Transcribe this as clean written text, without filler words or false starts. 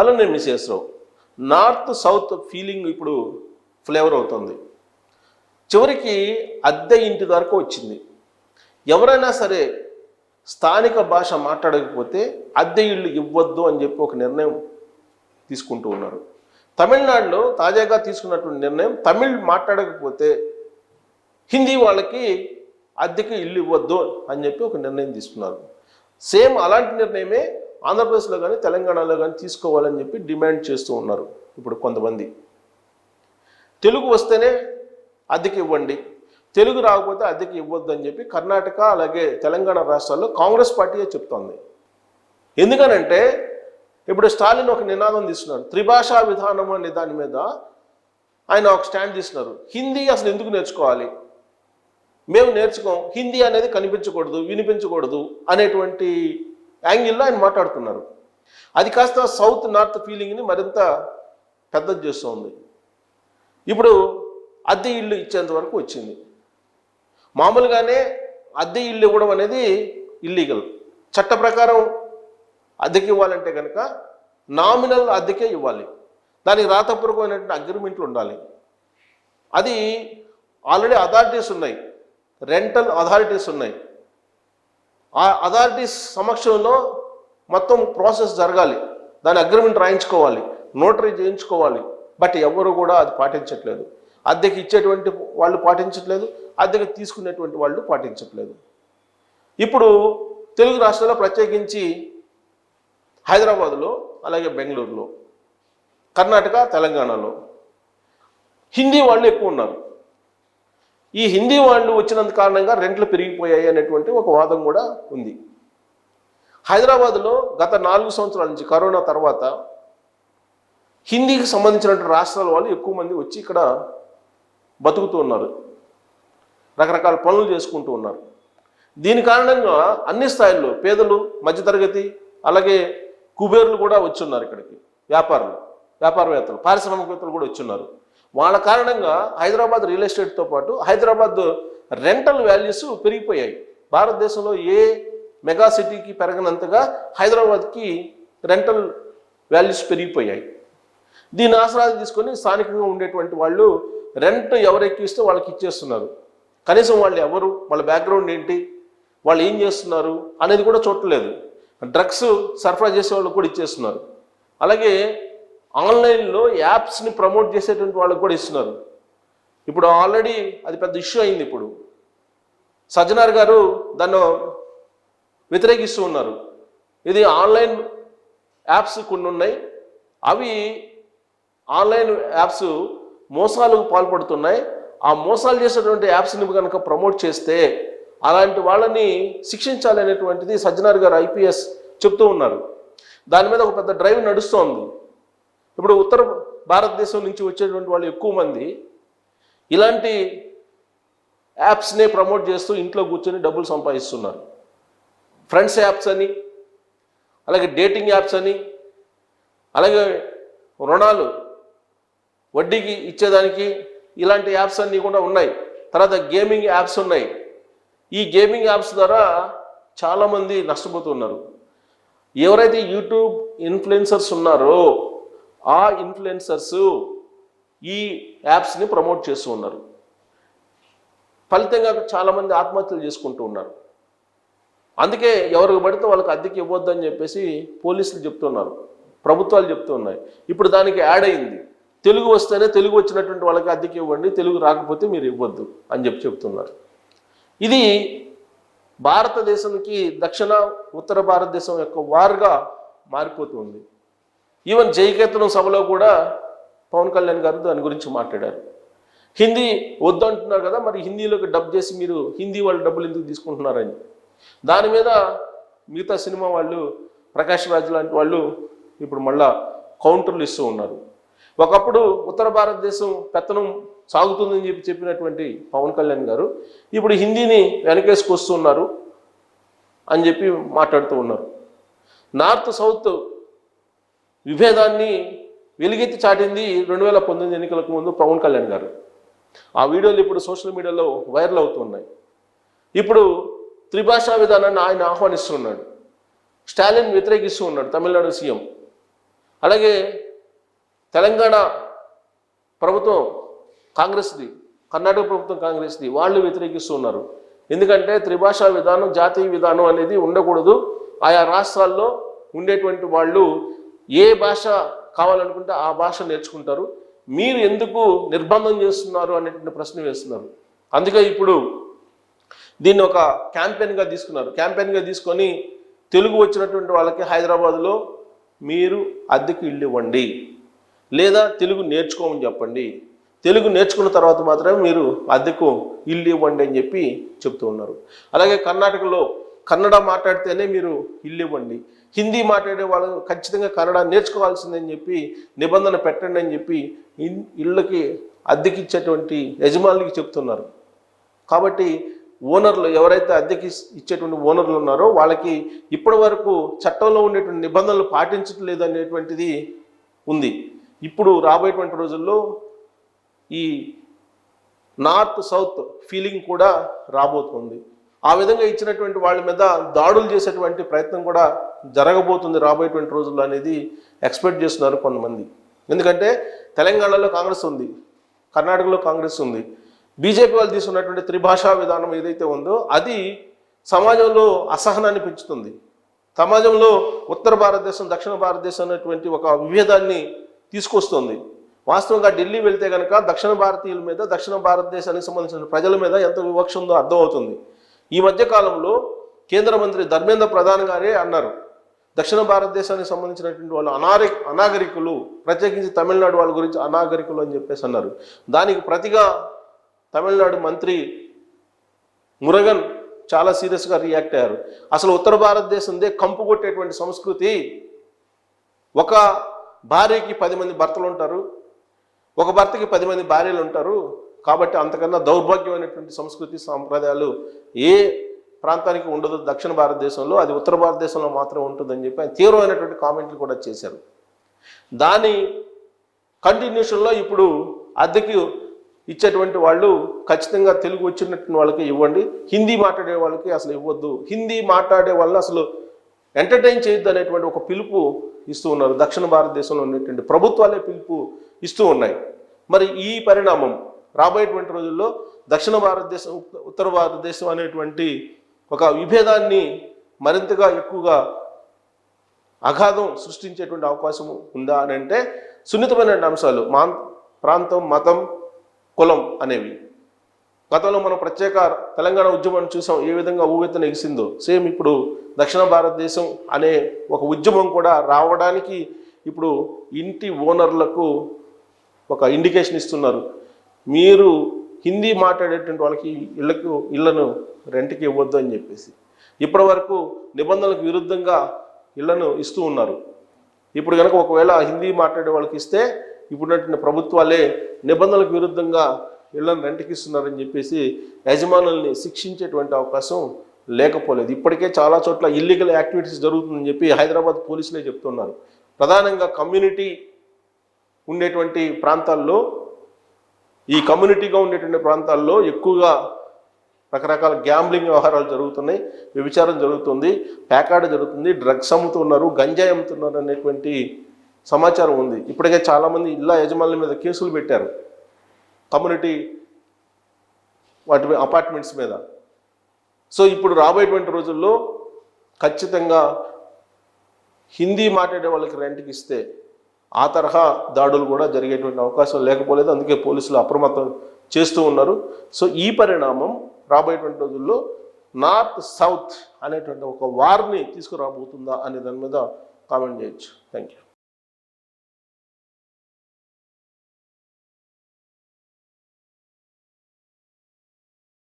అలా నేను మిస్సెస్రావు north south feeling ఇప్పుడు ఫ్లేవర్ అవుతుంది. చివరికి అద్దె ఇంటి వరకు వచ్చింది. ఎవరైనా సరే స్థానిక భాష మాట్లాడకపోతే అద్దె ఇళ్ళు ఇవ్వద్దు అని చెప్పి ఒక నిర్ణయం తీసుకుంటూ ఉన్నారు. తమిళనాడులో తాజాగా తీసుకున్నటువంటి నిర్ణయం, తమిళ్ మాట్లాడకపోతే హిందీ వాళ్ళకి అద్దెకి ఇల్లు ఇవ్వద్దు అని చెప్పి ఒక నిర్ణయం తీసుకున్నారు. సేమ్ అలాంటి నిర్ణయమే ఆంధ్రప్రదేశ్లో కానీ తెలంగాణలో కానీ తీసుకోవాలని చెప్పి డిమాండ్ చేస్తూ ఉన్నారు. ఇప్పుడు కొంతమంది తెలుగు వస్తేనే అద్దెకి ఇవ్వండి, తెలుగు రాకపోతే అద్దెకి ఇవ్వద్దు అని చెప్పి కర్ణాటక అలాగే తెలంగాణ రాష్ట్రాల్లో కాంగ్రెస్ పార్టీయే చెప్తోంది. ఎందుకనంటే ఇప్పుడు స్టాలిన్ ఒక నినాదం తీసుకున్నారు, త్రిభాషా విధానం అనే దాని మీద ఆయన ఒక స్టాండ్ తీసుకున్నారు. హిందీ అసలు ఎందుకు నేర్చుకోవాలి, మేము నేర్చుకోం, హిందీ అనేది కనిపించకూడదు వినిపించకూడదు అనేటువంటి యాంగిల్లో ఆయన మాట్లాడుతున్నారు. అది కాస్త సౌత్ నార్త్ ఫీలింగ్ని మరింత పెద్దది చేస్తుంది. ఇప్పుడు అద్దె ఇల్లు ఇచ్చేంత వరకు వచ్చింది. మామూలుగానే అద్దె ఇల్లు ఇవ్వడం అనేది ఇల్లీగల్. చట్ట ప్రకారం అద్దెకి ఇవ్వాలంటే కనుక నామినల్ అద్దెకే ఇవ్వాలి, దానికి రాతపూర్వకమైనటువంటి అగ్రిమెంట్లు ఉండాలి. అది ఆల్రెడీ అథారిటీస్ ఉన్నాయి, రెంటల్ అథారిటీస్ ఉన్నాయి. ఆ అథారిటీస్ సమక్షంలో మొత్తం ప్రాసెస్ జరగాలి, దాని అగ్రిమెంట్ రాయించుకోవాలి, నోటరీ చేయించుకోవాలి. బట్ ఎవరు కూడా అది పాటించట్లేదు. అద్దెకి ఇచ్చేటువంటి వాళ్ళు పాటించట్లేదు, అద్దెకి తీసుకునేటువంటి వాళ్ళు పాటించట్లేదు. ఇప్పుడు తెలుగు రాష్ట్రాల్లో ప్రత్యేకించి హైదరాబాదులో అలాగే బెంగళూరులో కర్ణాటక తెలంగాణలో హిందీ వాళ్ళు ఎక్కువ ఉన్నారు. ఈ హిందీ వాళ్ళు వచ్చినంత కారణంగా రెంట్లు పెరిగిపోయాయి అనేటువంటి ఒక వాదం కూడా ఉంది. హైదరాబాదులో గత 4 సంవత్సరాల నుంచి కరోనా తర్వాత హిందీకి సంబంధించినటువంటి రాష్ట్రాల వాళ్ళు ఎక్కువ మంది వచ్చి ఇక్కడ బతుకుతూ ఉన్నారు, రకరకాల పనులు చేసుకుంటూ ఉన్నారు. దీని కారణంగా అన్ని స్థాయిల్లో పేదలు, మధ్యతరగతి అలాగే కుబేర్లు కూడా వచ్చున్నారు ఇక్కడికి. వ్యాపారవేత్తలు, పారిశ్రామికవేత్తలు కూడా వచ్చున్నారు. వాళ్ళ కారణంగా హైదరాబాద్ రియల్ ఎస్టేట్తో పాటు హైదరాబాద్ రెంటల్ వాల్యూస్ పెరిగిపోయాయి. భారతదేశంలో ఏ మెగా సిటీకి పెరగనంతగా హైదరాబాద్కి రెంటల్ వాల్యూస్ పెరిగిపోయాయి. దీని ఆసరాలు తీసుకొని స్థానికంగా ఉండేటువంటి వాళ్ళు రెంట్ ఎవరు ఎక్కిస్తే వాళ్ళకి ఇచ్చేస్తున్నారు. కనీసం వాళ్ళు ఎవరు, వాళ్ళ బ్యాక్గ్రౌండ్ ఏంటి, వాళ్ళు ఏం చేస్తున్నారు అనేది కూడా చూడలేదు. డ్రగ్స్ సరఫరా చేసే వాళ్ళకి కూడా ఇచ్చేస్తున్నారు. అలాగే ఆన్లైన్లో యాప్స్ని ప్రమోట్ చేసేటువంటి వాళ్ళకి కూడా ఇస్తున్నారు. ఇప్పుడు ఆల్రెడీ అది పెద్ద ఇష్యూ అయింది. ఇప్పుడు సజ్జనార్ గారు దాన్ని వ్యతిరేకిస్తూ ఉన్నారు. ఇది ఆన్లైన్ యాప్స్ కొన్ని ఉన్నాయి, అవి ఆన్లైన్ యాప్స్ మోసాలకు పాల్పడుతున్నాయి. ఆ మోసాలు చేసేటువంటి యాప్స్ని కనుక ప్రమోట్ చేస్తే అలాంటి వాళ్ళని శిక్షించాలనేటువంటిది సజ్జనార్ గారు ఐపీఎస్ చెప్తూ ఉన్నారు. దాని మీద ఒక పెద్ద డ్రైవ్ నడుస్తోంది. ఇప్పుడు ఉత్తర భారతదేశం నుంచి వచ్చేటువంటి వాళ్ళు ఎక్కువ మంది ఇలాంటి యాప్స్నే ప్రమోట్ చేస్తూ ఇంట్లో కూర్చొని డబ్బులు సంపాదిస్తున్నారు. ఫ్రెండ్స్ యాప్స్ అని, అలాగే డేటింగ్ యాప్స్ అని, అలాగే రుణాలు వడ్డీకి ఇచ్చేదానికి ఇలాంటి యాప్స్ అన్నీ కూడా ఉన్నాయి. తర్వాత గేమింగ్ యాప్స్ ఉన్నాయి. ఈ గేమింగ్ యాప్స్ ద్వారా చాలామంది నష్టపోతున్నారు. ఎవరైతే యూట్యూబ్ ఇన్ఫ్లుయెన్సర్స్ ఉన్నారో ఆ ఇన్ఫ్లుయెన్సర్స్ ఈ యాప్స్ని ప్రమోట్ చేస్తూ ఉన్నారు. ఫలితంగా చాలామంది ఆత్మహత్యలు చేసుకుంటూ ఉన్నారు. అందుకే ఎవరికి పడితే వాళ్ళకి అద్దెకి ఇవ్వద్దని చెప్పేసి పోలీసులు చెప్తున్నారు, ప్రభుత్వాలు చెప్తున్నాయి. ఇప్పుడు దానికి యాడ్ అయింది, తెలుగు వస్తేనే తెలుగు వచ్చినటువంటి వాళ్ళకి అద్దెకి ఇవ్వండి, తెలుగు రాకపోతే మీరు ఇవ్వద్దు అని చెప్తున్నారు. ఇది భారతదేశానికి దక్షిణ ఉత్తర భారతదేశం యొక్క వారుగా మారిపోతుంది. ఈవెన్ జయకేతనం సభలో కూడా పవన్ కళ్యాణ్ గారు దాని గురించి మాట్లాడారు. హిందీ వద్దు అంటున్నారు కదా, మరి హిందీలోకి డబ్ చేసి మీరు హిందీ వాళ్ళు డబ్బులు ఎందుకు తీసుకుంటున్నారని. దాని మీద మిగతా సినిమా వాళ్ళు, ప్రకాష్ రాజ్ లాంటి వాళ్ళు ఇప్పుడు మళ్ళా కౌంటర్లు ఇస్తూ ఉన్నారు. ఒకప్పుడు ఉత్తర భారతదేశం పెత్తనం సాగుతుందని చెప్పినటువంటి పవన్ కళ్యాణ్ గారు ఇప్పుడు హిందీని వెనకేసుకొస్తున్నారు అని చెప్పి మాట్లాడుతూ ఉన్నారు. నార్త్ సౌత్ విభేదాన్ని వెలుగెత్తి చాటింది 2019 ఎన్నికలకు ముందు పవన్ కళ్యాణ్ గారు. ఆ వీడియోలు ఇప్పుడు సోషల్ మీడియాలో వైరల్ అవుతున్నాయి. ఇప్పుడు త్రిభాషా విధానాన్ని ఆయన ఆహ్వానిస్తున్నాడు. స్టాలిన్ వ్యతిరేకిస్తూ ఉన్నాడు, తమిళనాడు సీఎం. అలాగే తెలంగాణ ప్రభుత్వం కాంగ్రెస్ది, కర్ణాటక ప్రభుత్వం కాంగ్రెస్ది, వాళ్ళు వ్యతిరేకిస్తున్నారు. ఎందుకంటే త్రిభాషా విధానం, జాతీయ విధానం అనేది ఉండకూడదు. ఆయా రాష్ట్రాల్లో ఉండేటువంటి వాళ్ళు ఏ భాష కావాలనుకుంటే ఆ భాష నేర్చుకుంటారు, మీరు ఎందుకు నిర్బంధం చేస్తున్నారు అనేటువంటి ప్రశ్న వేస్తున్నారు. అందుకే ఇప్పుడు దీన్ని ఒక క్యాంపెయిన్గా తీసుకున్నారు. క్యాంపెయిన్గా తీసుకొని తెలుగు వచ్చినటువంటి వాళ్ళకి హైదరాబాద్లో మీరు అద్దెకి ఇల్లు ఇవ్వండి, లేదా తెలుగు నేర్చుకోమని చెప్పండి, తెలుగు నేర్చుకున్న తర్వాత మాత్రమే మీరు అద్దెకు ఇల్లు ఇవ్వండి అని చెప్పి చెప్తూ ఉన్నారు. అలాగే కర్ణాటకలో కన్నడ మాట్లాడితేనే మీరు ఇల్లు ఇవ్వండి, హిందీ మాట్లాడే వాళ్ళు ఖచ్చితంగా కన్నడ నేర్చుకోవాల్సిందని చెప్పి నిబంధన పెట్టండి అని చెప్పి ఇళ్ళకి అద్దెకి ఇచ్చేటువంటి యజమానులకి చెప్తున్నారు. కాబట్టి ఓనర్లు ఎవరైతే అద్దెకి ఇచ్చేటువంటి ఓనర్లు ఉన్నారో వాళ్ళకి ఇప్పటి వరకు చట్టంలో ఉండేటువంటి నిబంధనలు పాటించట్లేదు అనేటువంటిది ఉంది. ఇప్పుడు రాబోయేటువంటి రోజుల్లో ఈ నార్త్ సౌత్ ఫీలింగ్ కూడా రాబోతుంది. ఆ విధంగా ఇచ్చినటువంటి వాళ్ళ మీద దాడులు చేసేటువంటి ప్రయత్నం కూడా జరగబోతుంది రాబోయేటువంటి రోజుల్లో అనేది ఎక్స్పెక్ట్ చేస్తున్నారు కొంతమంది. ఎందుకంటే తెలంగాణలో కాంగ్రెస్ ఉంది, కర్ణాటకలో కాంగ్రెస్ ఉంది. బీజేపీ వాళ్ళు తీసుకున్నటువంటి త్రిభాషా విధానం ఏదైతే ఉందో అది సమాజంలో అసహనాన్ని పెంచుతుంది. సమాజంలో ఉత్తర భారతదేశం, దక్షిణ భారతదేశం అనేటువంటి ఒక విభేదాన్ని తీసుకొస్తుంది. వాస్తవంగా ఢిల్లీ వెళ్తే కనుక దక్షిణ భారతీయుల మీద, దక్షిణ భారతదేశానికి సంబంధించిన ప్రజల మీద ఎంత వివక్ష ఉందో అర్థమవుతుంది. ఈ మధ్య కాలంలో కేంద్ర మంత్రి ధర్మేంద్ర ప్రధాన్ గారే అన్నారు, దక్షిణ భారతదేశానికి సంబంధించినటువంటి వాళ్ళు అనాగరికులు, ప్రత్యేకించి తమిళనాడు వాళ్ళ గురించి అనాగరికులు అని చెప్పేసి అన్నారు. దానికి ప్రతిగా తమిళనాడు మంత్రి మురగన్ చాలా సీరియస్గా రియాక్ట్ అయ్యారు. అసలు ఉత్తర భారతదేశందే కంపు కొట్టేటువంటి సంస్కృతి, ఒక భార్యకి 10 మంది భర్తలు ఉంటారు, ఒక భర్తకి 10 మంది భార్యలు ఉంటారు. కాబట్టి అంతకన్నా దౌర్భాగ్యమైనటువంటి సంస్కృతి సాంప్రదాయాలు ఏ ప్రాంతానికి ఉండదు దక్షిణ భారతదేశంలో, అది ఉత్తర భారతదేశంలో మాత్రం ఉంటుందని చెప్పి ఆయన తీవ్రమైనటువంటి కామెంట్లు కూడా చేశారు. దాని కంటిన్యూషన్లో ఇప్పుడు అద్దెకి ఇచ్చేటువంటి వాళ్ళు ఖచ్చితంగా తెలుగు వచ్చినటువంటి వాళ్ళకి ఇవ్వండి, హిందీ మాట్లాడే వాళ్ళకి అసలు ఇవ్వద్దు, హిందీ మాట్లాడే వాళ్ళని అసలు ఎంటర్టైన్ చేయొద్దు అనేటువంటి ఒక పిలుపు ఇస్తూ ఉన్నారు. దక్షిణ భారతదేశంలో ఉన్నటువంటి ప్రభుత్వాలే పిలుపు ఇస్తూ ఉన్నాయి. మరి ఈ పరిణామం రాబోయేటువంటి రోజుల్లో దక్షిణ భారతదేశం, ఉత్తర భారతదేశం అనేటువంటి ఒక విభేదాన్ని మరింతగా ఎక్కువగా అగాధం సృష్టించేటువంటి అవకాశం ఉందా అని అంటే సున్నితమైన అంశాలు, ప్రాంతం, మతం, కులం అనేవి. గతంలో మనం ప్రత్యేక తెలంగాణ ఉద్యమాన్ని చూసాం, ఏ విధంగా ఊవెత్తున ఎగిసిందో. సేమ్ ఇప్పుడు దక్షిణ భారతదేశం అనే ఒక ఉద్యమం కూడా రావడానికి ఇప్పుడు ఇంటి ఓనర్లకు ఒక ఇండికేషన్ ఇస్తున్నారు, మీరు హిందీ మాట్లాడేటువంటి వాళ్ళకి ఇళ్లను రెంట్కి ఇవ్వద్దు అని చెప్పేసి. ఇప్పటి వరకు నిబంధనలకు విరుద్ధంగా ఇళ్లను ఇస్తూ ఉన్నారు. ఇప్పుడు కనుక ఒకవేళ హిందీ మాట్లాడే వాళ్ళకి ఇస్తే ఇప్పుడున్నటువంటి ప్రభుత్వాలే నిబంధనలకు విరుద్ధంగా ఇళ్లను రెంట్కి ఇస్తున్నారని చెప్పేసి యజమానుల్ని శిక్షించేటువంటి అవకాశం లేకపోలేదు. ఇప్పటికే చాలా చోట్ల ఇల్లీగల్ యాక్టివిటీస్ జరుగుతుందని చెప్పి హైదరాబాద్ పోలీసులే చెప్తున్నారు. ప్రధానంగా కమ్యూనిటీ ఉండేటువంటి ప్రాంతాల్లో, ఈ కమ్యూనిటీగా ఉండేటువంటి ప్రాంతాల్లో ఎక్కువగా రకరకాల గ్యాంబ్లింగ్ వ్యవహారాలు జరుగుతున్నాయి, వ్యభిచారం జరుగుతుంది, పేకాడ జరుగుతుంది, డ్రగ్స్ అమ్ముతున్నారు, గంజాయి అమ్ముతున్నారు అనేటువంటి సమాచారం ఉంది. ఇప్పటికే చాలామంది ఇళ్ళ యజమానుల మీద కేసులు పెట్టారు, కమ్యూనిటీ వాటి అపార్ట్మెంట్స్ మీద. సో ఇప్పుడు రాబోయేటువంటి రోజుల్లో ఖచ్చితంగా హిందీ మాట్లాడే వాళ్ళకి రెంట్కి ఇస్తే ఆ తరహా దాడులు కూడా జరిగేటువంటి అవకాశం లేకపోలేదు. అందుకే పోలీసులు అప్రమత్తం చేస్తూ ఉన్నారు. సో ఈ పరిణామం రాబోయేటువంటి రోజుల్లో నార్త్ సౌత్ అనేటువంటి ఒక వార్ని తీసుకురాబోతుందా అనే దాని మీద కామెంట్ చేయొచ్చు. Thank you.